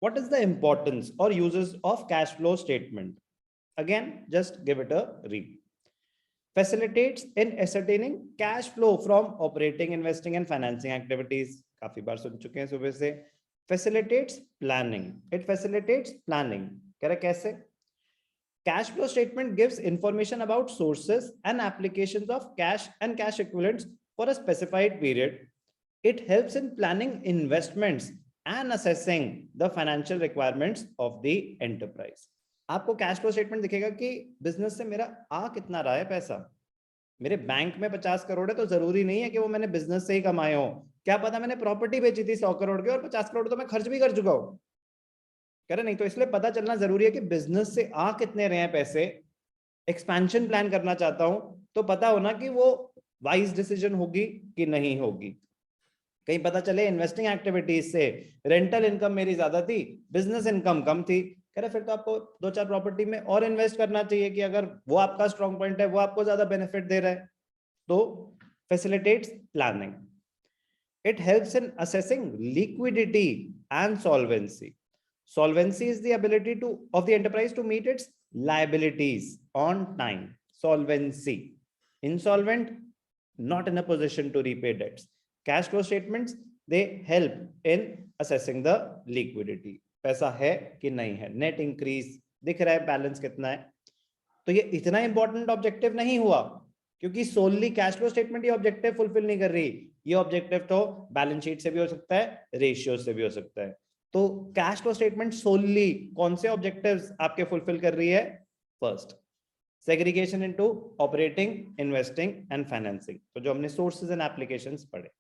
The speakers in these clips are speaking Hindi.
What is the importance or uses of cash flow statement? Again, just give it a read. Facilitates in ascertaining cash flow from operating, investing and financing activities. काफी बार सुन चुके हैं सुबह से. Facilitates planning. It facilitates planning. कह रहे कैसे? Cash flow statement gives information about sources and applications of cash and cash equivalents for a specified period. It helps in planning investments and assessing the financial requirements of the enterprise. आपको कैश फ्लो स्टेटमेंट दिखेगा कि बिजनेस से मेरा आ कितना रहा है पैसा. मेरे बैंक में 50 करोड़ है तो जरूरी नहीं है कि वो मैंने बिजनेस से ही कमाए हो. क्या पता मैंने प्रॉपर्टी बेची थी 100 करोड़ की और 50 करोड़ तो मैं खर्च भी कर चुका हूं. कह रहे नहीं, तो इसलिए पता चलना जरूरी है कि बिजनेस से आ कितने रहे हैं पैसे. एक्सपेंशन प्लान करना चाहता हूं तो पता होना कि वो वाइज डिसीजन होगी कि नहीं होगी. कहीं पता चले इन्वेस्टिंग एक्टिविटीज से रेंटल इनकम मेरी ज्यादा थी, बिजनेस इनकम कम थी. कह रहे फिर तो आपको 2-4 प्रॉपर्टी में और इन्वेस्ट करना चाहिए कि अगर वो आपका स्ट्रॉन्ग पॉइंट है, वो आपको ज्यादा बेनिफिट दे रहा है. तो facilitates planning. It helps in assessing liquidity and solvency. Solvency is the ability of the enterprise to meet its liabilities on time. Solvency. Insolvent, not in a position to repay debts. Cash flow statements, they help in assessing the liquidity. पैसा है कि नहीं है, नेट इंक्रीज दिख रहा है, बैलेंस कितना है. तो ये इतना इंपॉर्टेंट ऑब्जेक्टिव नहीं हुआ क्योंकि सोनली कैश फ्लो स्टेटमेंट ये ऑब्जेक्टिव फुलफिल नहीं कर रही. ये ऑब्जेक्टिव तो बैलेंस शीट से भी हो सकता है, रेशियो से भी हो सकता है. तो कैश फ्लो स्टेटमेंट सोनली कौन से ऑब्जेक्टिव्स आपके फुलफिल कर रही है? First, segregation into operating, investing and financing. तो जो हमने सोर्सेज एंड एप्लीकेशंस पढ़े.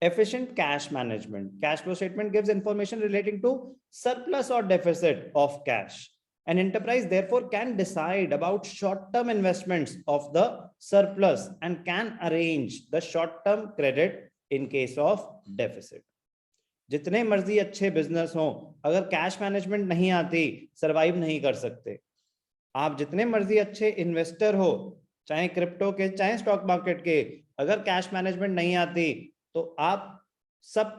Efficient cash management. Cash flow statement gives information relating to surplus or deficit of cash. An enterprise therefore can decide about short-term investments of the surplus and can arrange the short-term credit in case of deficit. जितने मर्जी अच्छे बिजनेस हो, अगर कैश मैनेजमेंट नहीं आती सरवाइव नहीं कर सकते. आप जितने मर्जी अच्छे इन्वेस्टर हो, चाहे क्रिप्टो के चाहे स्टॉक मार्केट के, अगर कैश मैनेजमेंट नहीं आती तो आप सब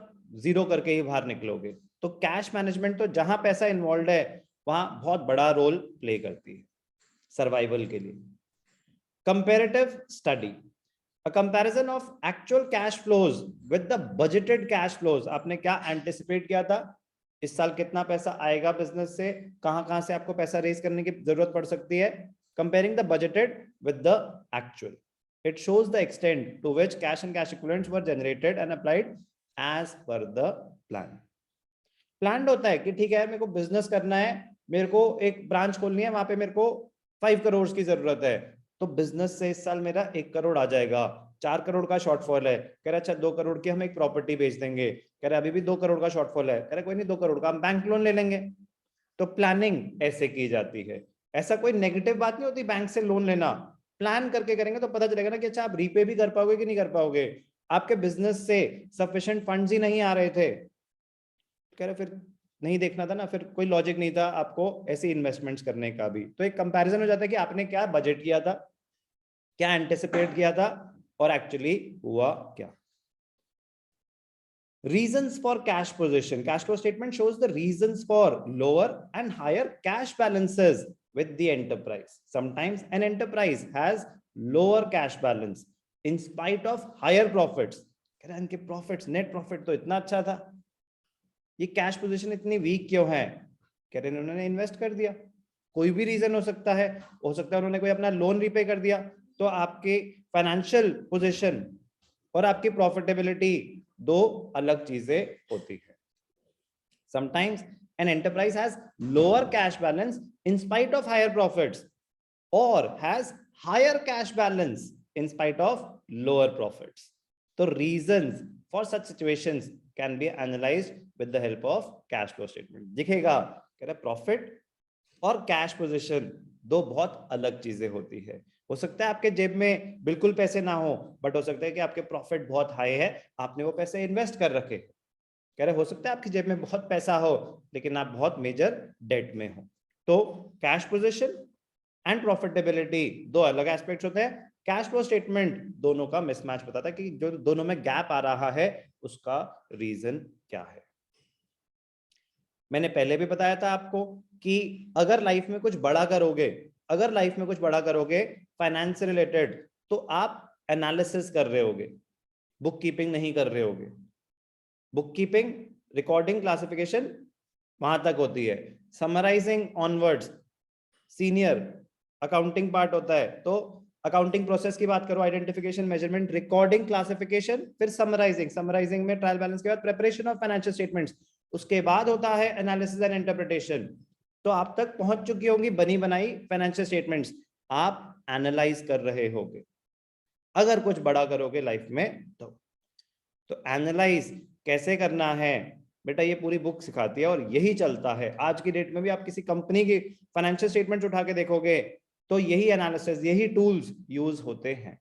जीरो करके ही बाहर निकलोगे. तो कैश मैनेजमेंट तो जहां पैसा इन्वॉल्व है वहां बहुत बड़ा रोल प्ले करती है सर्वाइवल के लिए. Comparative study. A comparison of actual cash flows with the budgeted cash flows. आपने क्या एंटिसिपेट किया था, इस साल कितना पैसा आएगा बिजनेस से, कहां से आपको पैसा रेज करने की जरूरत पड़ सकती है. Comparing the budgeted with the actual. It shows the extent to which cash and cash equivalents were generated and applied as per the plan. Planned होता है कि ठीक है मेरे को बिजनेस करना है, मेरे को एक ब्रांच खोलनी है, वहां पे मेरे को 5 करोड़ की जरूरत है, तो बिजनेस से इस साल मेरा 1 करोड़ आ जाएगा. 4 करोड़ का शॉर्टफॉल है. कह रहा अच्छा 2 करोड़ की हम एक प्रॉपर्टी बेच देंगे. कह रहा अभी भी 2 करोड़ का शॉर्टफॉल है. कह रहा कोई नहीं 2 करोड़ का हम बैंक लोन ले लेंगे. तो प्लानिंग ऐसे की जाती है. ऐसा कोई नेगेटिव बात नहीं होती बैंक से लोन लेना. प्लान करके करेंगे तो पता चलेगा ना कि अच्छा आप रीपे भी कर पाओगे कि नहीं कर पाओगे. आपके बिजनेस से सफिशिएंट फंड्स ही नहीं आ रहे थे, कह रहे फिर नहीं देखना था ना, फिर कोई लॉजिक नहीं था आपको ऐसी इन्वेस्टमेंट्स करने का भी. तो एक कंपैरिजन हो जाता है कि आपने क्या बजट किया था, क्या एंटिसिपेट किया था और एक्चुअली हुआ क्या. Reasons for cash position. Cash flow statement shows the reasons for lower and higher cash balances with the enterprise. Sometimes an enterprise has lower cash balance in spite of higher profits. कह रहे हैं इनके प्रॉफिट्स, नेट प्रॉफिट तो इतना अच्छा था, ये कैश पोजीशन इतनी वीक क्यों है? कह रहे हैं उन्होंने इन्वेस्ट कर दिया. कोई भी रीजन हो सकता है उन्होंने कोई अपना लोन रीपे कर दिया. तो आपके फाइनेंशियल पोजीशन और आपकी प्रॉफिटेबिलिटी दो अलग चीजें होती है. Sometimes an enterprise has lower cash balance in spite of higher profits or has higher cash balance in spite of lower profits. So reasons for such situations can be analyzed with the help of cash flow statement. दिखेगा कह रहा प्रॉफिट और कैश पोजीशन दो बहुत अलग चीजें होती है. हो सकता है आपके जेब में बिल्कुल पैसे ना हो, बट हो सकता है कि आपके प्रॉफिट बहुत हाई है, आपने वो पैसे इन्वेस्ट कर रखे. कह रहे हो सकता है आपकी जेब में बहुत पैसा हो लेकिन आप बहुत मेजर डेट में हो. तो कैश पोजीशन एंड प्रॉफिटेबिलिटी दो अलग एस्पेक्ट्स होते हैं. कैश फ्लो स्टेटमेंट दोनों का मिसमैच बताता है कि जो दोनों में गैप आ रहा है उसका रीजन क्या है. मैंने पहले भी बताया था आपको कि अगर लाइफ में कुछ बड़ा करोगे, अगर लाइफ में कुछ बड़ा करोगे फाइनेंस से रिलेटेड, तो आप एनालिसिस कर रहे होगे, बुक कीपिंग नहीं कर रहे होगे। बुक कीपिंग, रिकॉर्डिंग, क्लासिफिकेशन वहां तक होती है, summarising onwards senior accounting part होता है। तो अकाउंटिंग प्रोसेस की बात करो, आइडेंटिफिकेशन, मेजरमेंट, रिकॉर्डिंग, क्लासिफिकेशन, फिर समराइजिंग, समराइजिंग में ट्रायल बैलेंस के बाद प्रिपरेशन ऑफ फाइनेंशियल स्टेटमेंट्स, उसके बाद होता है एनालिसिस एंड इंटरप्रिटेशन। तो आप तक पहुंच चुकी होंगी बनी बनाई फाइनेंशियल स्टेटमेंट्स, आप एनालाइज कर रहे होगे अगर कुछ बड़ा करोगे लाइफ में। तो एनालाइज कैसे करना है बेटा, ये पूरी बुक सिखाती है और यही चलता है आज की डेट में भी। आप किसी कंपनी की फाइनेंशियल स्टेटमेंट्स उठा के देखोगे तो यही एनालिसिस, यही टूल्स यूज होते हैं।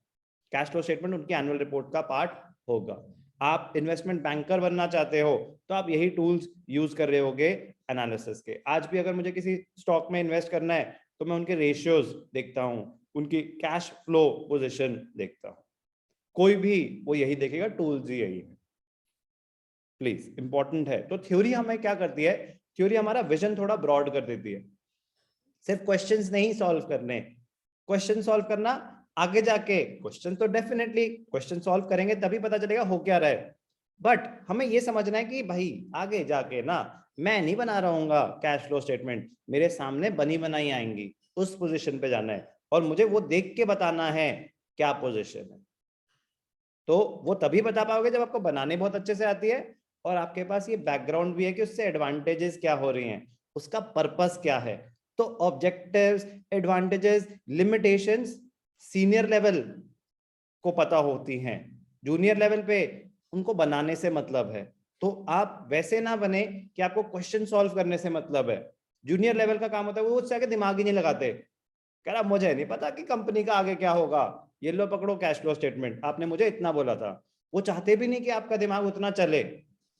कैश फ्लो स्टेटमेंट उनकी एनुअल रिपोर्ट का पार्ट होगा। आप इन्वेस्टमेंट बैंकर बनना चाहते हो तो आप यही टूल्स यूज कर रहे होगे एनालिसिस के। आज भी अगर मुझे किसी स्टॉक में इन्वेस्ट करना है तो मैं उनके रेशियोज देखता हूं, उनकी कैश फ्लो पोजीशन देखता हूं। कोई भी वो यही देखेगा, टूल्स ही यही है। प्लीज, इंपॉर्टेंट है। तो थ्योरी हमें क्या करती है, थ्योरी हमारा विजन थोड़ा ब्रॉड कर देती है। सिर्फ क्वेश्चंस नहीं सॉल्व करने, क्वेश्चन सॉल्व करना आगे जाके, क्वेश्चन तो डेफिनेटली क्वेश्चन सॉल्व करेंगे तभी पता चलेगा हो क्या रहा है, बट हमें ये समझना है कि भाई आगे जाके ना मैं नहीं बना रहूंगा कैश फ्लो स्टेटमेंट, मेरे सामने बनी बनाई आएंगी, उस पोजीशन पे जाना है और मुझे वो देख के बताना है क्या पोजीशन है। तो वो तभी बता पाओगे जब आपको बनाने बहुत अच्छे से आती है और आपके पास ये बैकग्राउंड भी है कि उससे एडवांटेजेस क्या हो रही हैं, उसका पर्पस क्या है। तो objectives, advantages, limitations senior level को पता होती हैं, जूनियर लेवल पे उनको बनाने से मतलब है। तो आप वैसे ना बने कि आपको क्वेश्चन सॉल्व करने से मतलब है। जूनियर लेवल का काम होता है वो उससे आगे दिमाग ही नहीं लगाते, कह रहा मुझे नहीं पता कि कंपनी का आगे क्या होगा, ये लो पकड़ो कैश फ्लो स्टेटमेंट, आपने मुझे इतना बोला था। वो चाहते भी नहीं कि आपका दिमाग उतना चले,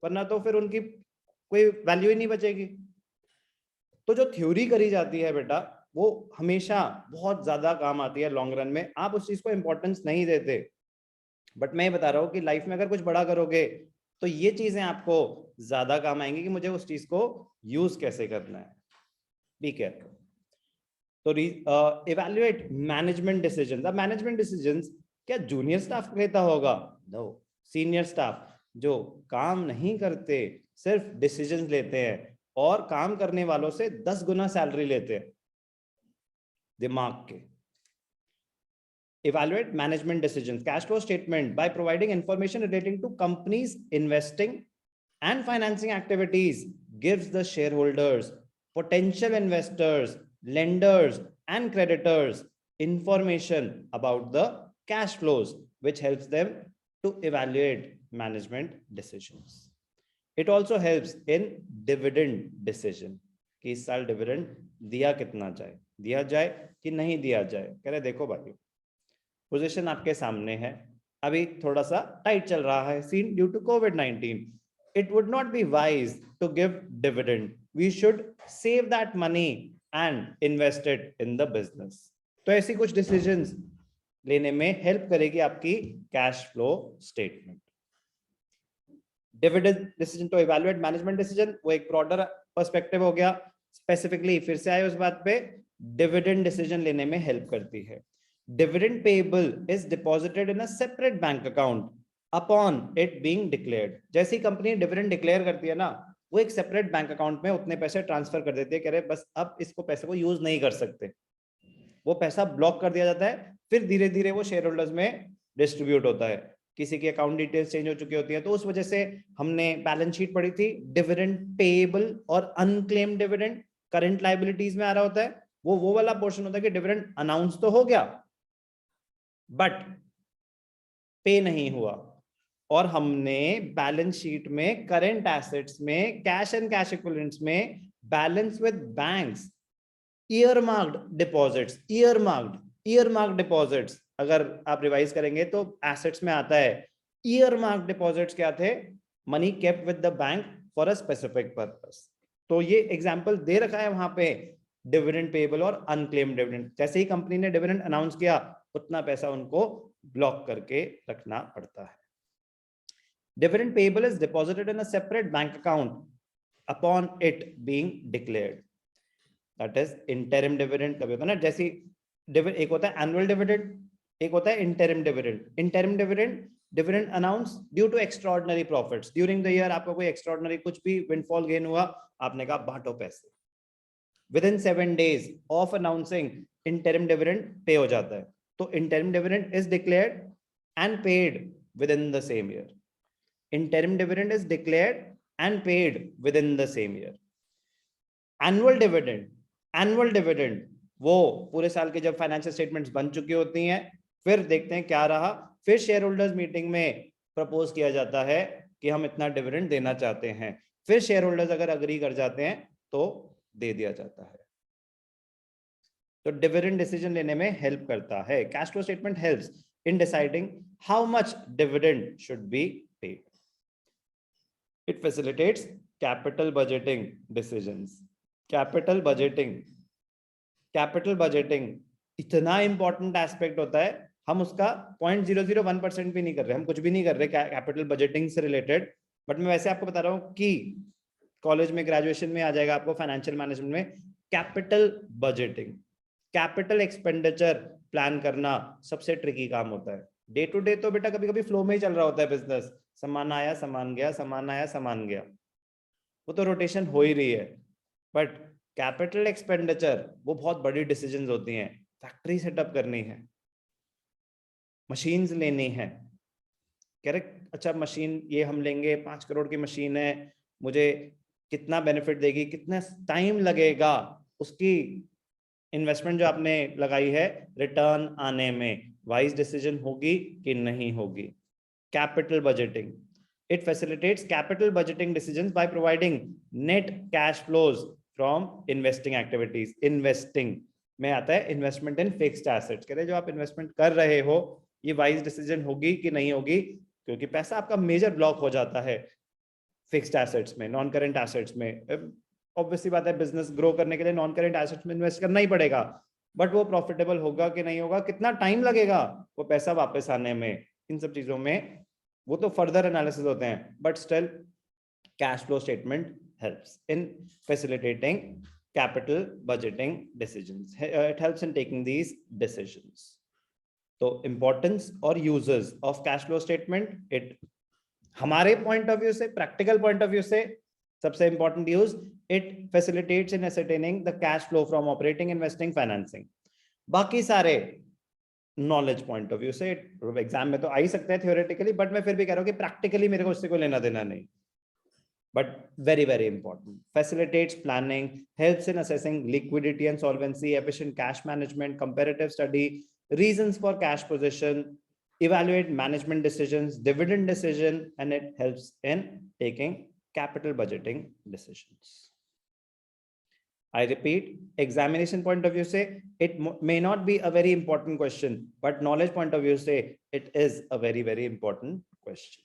वरना तो फिर उनकी कोई वैल्यू ही नहीं बचेगी। तो जो थ्योरी करी जाती है बेटा वो हमेशा बहुत ज्यादा काम आती है लॉन्ग रन में, आप उस चीज को इंपॉर्टेंस नहीं देते। बट मैं बता रहा हूँ कि लाइफ में अगर कुछ बड़ा करोगे तो ये चीजें आपको ज्यादा काम आएंगी कि मुझे उस चीज को यूज कैसे करना है। Be careful. तो evaluate management decision. The management decision क्या जूनियर स्टाफ लेता होगा? नो, सीनियर स्टाफ जो काम नहीं करते सिर्फ डिसीजन लेते हैं और काम करने वालों से 10 गुना सैलरी लेते हैं दिमाग के। Evaluate management decisions. Cash flow statement by providing information relating to companies investing and financing activities gives the shareholders, potential investors, lenders, and creditors information about the cash flows, which helps them to evaluate management decisions. It also helps in dividend decision कि इस साल डिविडेंड दिया कितना जाए, दिया जाए कि नहीं दिया जाए। कह रहे देखो भाई पोजीशन आपके सामने है, अभी थोड़ा सा टाइट चल रहा है सीन ड्यू टू कोविड-19, it would not be wise to give dividend, we should save that money and invest it in the business। तो ऐसी कुछ डिसीजंस लेने में हेल्प करेगी आपकी cash flow statement. Dividend decision तो इवैल्यूएट मैनेजमेंट डिसीजन, वो एक ब्रॉडर पर्सपेक्टिव हो गया। स्पेसिफिकली फिर से आए उस बात पे, डिविडेंड डिसीजन लेने में हेल्प करती है। Dividend payable is deposited in a separate bank account upon it being declared। जैसी कंपनी डिविडेंड डिक्लेयर करती है ना, वो एक सेपरेट बैंक अकाउंट में उतने पैसे ट्रांसफर कर देती है, कह रहे बस अब इसको पैसे को यूज नहीं कर सकते, वो पैसा ब्लॉक कर दिया जाता है, फिर धीरे धीरे वो शेयर होल्डर्स में डिस्ट्रीब्यूट होता है। किसी की अकाउंट डिटेल्स चेंज हो चुकी होती है तो उस वजह से हमने बैलेंस शीट पढ़ी थी, डिविडेंड पेएबल और अनक्लेम्ड डिविडेंड करंट लायबिलिटीज में आ रहा होता है। वो वाला पोर्शन होता है कि डिविडेंड अनाउंस तो हो गया बट पे नहीं हुआ, और हमने बैलेंस शीट में करंट एसेट्स में कैश एंड कैश इक्विवेलेंट्स में balance with banks earmarked deposits, earmarked deposits अगर आप रिवाइज करेंगे तो एसेट्स में आता है। ईयरमार्क्ड डिपॉजिट्स क्या थे? Money kept with the bank for a specific purpose. तो ये एग्जांपल दे रखा है वहां पे, डिविडेंड पेएबल और अनक्लेम्ड डिविडेंड। जैसे ही कंपनी ने डिविडेंड अनाउंस किया उतना पैसा उनको ब्लॉक करके रखना पड़ता है। Dividend payable is deposited in a separate bank account upon it being declared. That is interim dividend. कभी होता है ना, जैसी एक होता है annual dividend, एक होता है interim dividend. Interim dividend announced due to extraordinary profits during the year. आपको कोई extraordinary कुछ भी windfall gain हुआ, आपने कहा बांटो पैसे. Within 7 days of announcing, interim dividend pay हो जाता है. तो interim dividend is declared and paid within the same year. Interim dividend is declared and paid within the same year. Annual dividend वो पूरे साल के जब फाइनेंशियल स्टेटमेंट्स बन चुकी होती हैं, फिर देखते हैं क्या रहा, फिर शेयर होल्डर्स मीटिंग में प्रपोज किया जाता है कि हम इतना डिविडेंड देना चाहते हैं, फिर शेयर होल्डर्स अगर अग्री कर जाते हैं तो दे दिया जाता है. तो डिविडेंड डिसीजन लेने में हेल्प करता है. Cash flow statement helps in deciding how much dividend should be paid. It facilitates capital budgeting decisions. Capital budgeting इतना इंपॉर्टेंट एस्पेक्ट होता है, हम उसका 0.001% भी नहीं कर रहे, हम कुछ भी नहीं कर रहे कैपिटल बजटिंग से रिलेटेड. बट मैं वैसे आपको बता रहा हूँ कि कॉलेज में ग्रेजुएशन में आ जाएगा आपको फाइनेंशियल मैनेजमेंट में capital budgeting. Capital expenditure plan करना सबसे ट्रिकी काम होता है. डे टू डे तो बेटा कभी कभी फ्लो में ही चल रहा होता है बिजनेस, सामान आया सामान गया, सामान आया सामान गया, वो तो रोटेशन हो ही रही है. बट कैपिटल एक्सपेंडिचर वो बहुत बड़ी डिसीजंस होती हैं. फैक्ट्री सेटअप करनी है, मशीन्स लेनी है, करेक्ट. अच्छा मशीन ये हम लेंगे, 5 करोड़ की मशीन है, मुझे कितना बेनिफिट देगी, कितना टाइम लगेगा उसकी इन्वेस्टमेंट जो आपने लगाई है रिटर्न आने में, वाइज डिसीजन होगी कि नहीं होगी. Capital budgeting, it facilitates capital budgeting decisions by providing net cash flows from investing activities. Investing में आता है इन्वेस्टमेंट इन फिक्स्ड एसेट्स. कहते हैं जो आप इन्वेस्टमेंट कर रहे हो ये वाइज डिसीजन होगी कि नहीं होगी, क्योंकि पैसा आपका मेजर ब्लॉक हो जाता है फिक्स्ड एसेट्स में, नॉन करेंट एसेट्स में. ऑब्वियसली बात है बिजनेस ग्रो करने के लिए नॉन करेंट एसेट्स में इन्वेस्ट करना ही पड़ेगा, बट वो प्रॉफिटेबल होगा कि नहीं होगा, कितना टाइम लगेगा वो पैसा वापस आने में, इन सब चीजों में वो तो फर्दर एनालिसिस होते हैं. But still cash flow statement helps in facilitating capital budgeting decisions. It helps in taking these decisions. तो इंपॉर्टेंस और uses of cash flow statement, it हमारे पॉइंट ऑफ व्यू से, प्रैक्टिकल पॉइंट ऑफ व्यू से सबसे important use, it facilitates in ascertaining the cash flow from operating, investing, financing. बाकी सारे नॉलेज पॉइंट ऑफ व्यू से एग्जाम में तो आ ही सकते हैं थियोरेटिकली, बट मैं फिर भी कह रहा हूं कि प्रैक्टिकली मेरे को इससे कोई लेना देना नहीं. But very very important. Facilitates planning, helps in assessing liquidity and solvency, efficient cash management, comparative study, reasons for cash position, evaluate management decisions, dividend decision, and it helps in taking capital budgeting decisions. I repeat, examination point of view say it may not be a very important question, but knowledge point of view say it is a very, very important question.